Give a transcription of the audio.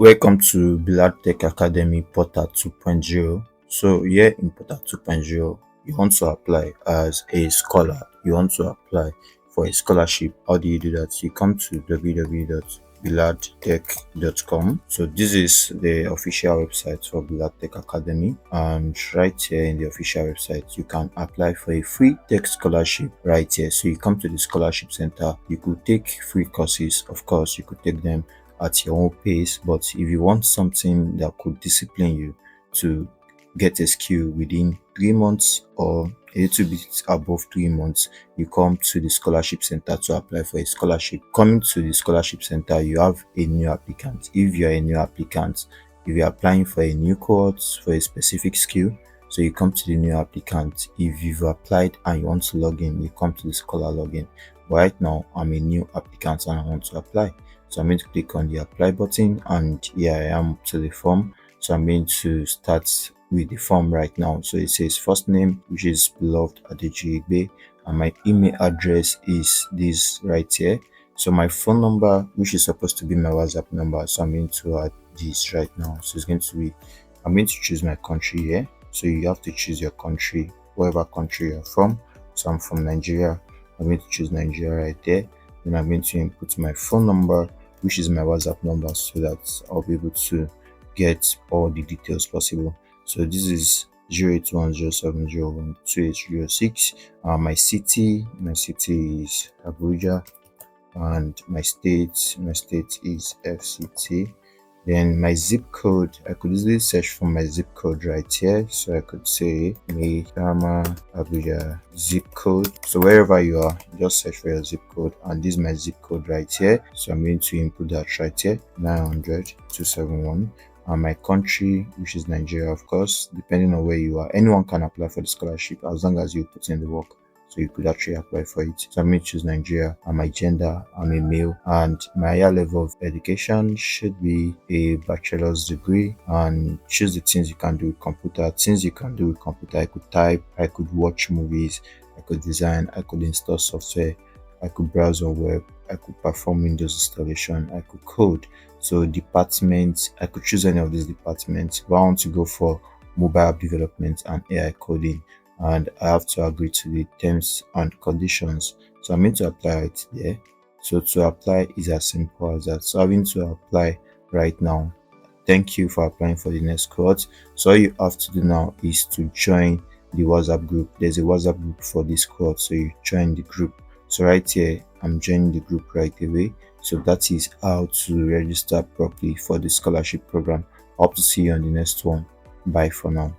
Welcome to Belad Tech Academy Portal 2.0. So here in Portal 2.0, you want to apply as a scholar. You want to apply for a scholarship. How do you do that? You come to www.beladtech.com. So this is the official website for Belad Tech Academy, and right here in the official website, you can apply for a free tech scholarship right here. So you come to the scholarship center. You could take free courses. Of course, you could take them at your own pace, but if you want something that could discipline you to get a skill within 3 months or a little bit above 3 months, you come to the scholarship center to apply for a scholarship. Coming to the scholarship center, you have a new applicant. If you're a new applicant, if you're applying for a new cohort for a specific skill, so you come to the new applicant. If you've applied and you want to log in, you come to the scholar login. Right now, I'm a new applicant and I want to apply. So I'm going to click on the apply button, and here I am to the form. So I'm going to start with the form right now. So it says first name, which is Beloved Adejigbe, and my email address is this right here. So my phone number, which is supposed to be my WhatsApp number, so I'm going to add this right now. So it's going to be, I'm going to choose my country here. So you have to choose your country, whatever country you're from. So I'm from Nigeria. I'm going to choose Nigeria right there. Then I'm going to input my phone number, which is my WhatsApp number, so that I'll be able to get all the details possible. So this is 08107012806. My city is Abuja, and my state is FCT. Then my zip code, I could easily search for my zip code right here. So I could say Maitama Abuja zip code. So wherever you are, just search for your zip code, and this is my zip code right here. So I'm going to input that right here, 900-271. And my country, which is Nigeria, of course. Depending on where you are, anyone can apply for the scholarship as long as you put in the work. So you could actually apply for it. So I'm going to choose Nigeria, and my gender, I'm a male, and my higher level of education should be a bachelor's degree, and choose the things you can do with computer. Things you can do with computer: I could type, I could watch movies, I could design, I could install software, I could browse on web, I could perform Windows installation, I could code. So departments, I could choose any of these departments, but I want to go for mobile app development and AI coding, and I have to agree to the terms and conditions. So I'm going to apply it there. So to apply is as simple as that. So I'm going to apply right now. Thank you for applying for the next cohort. So all you have to do now is to join the WhatsApp group. There's a WhatsApp group for this cohort, so you join the group. So right here, I'm joining the group right away. So that is how to register properly for the scholarship program. Hope to see you on the next one. Bye for now.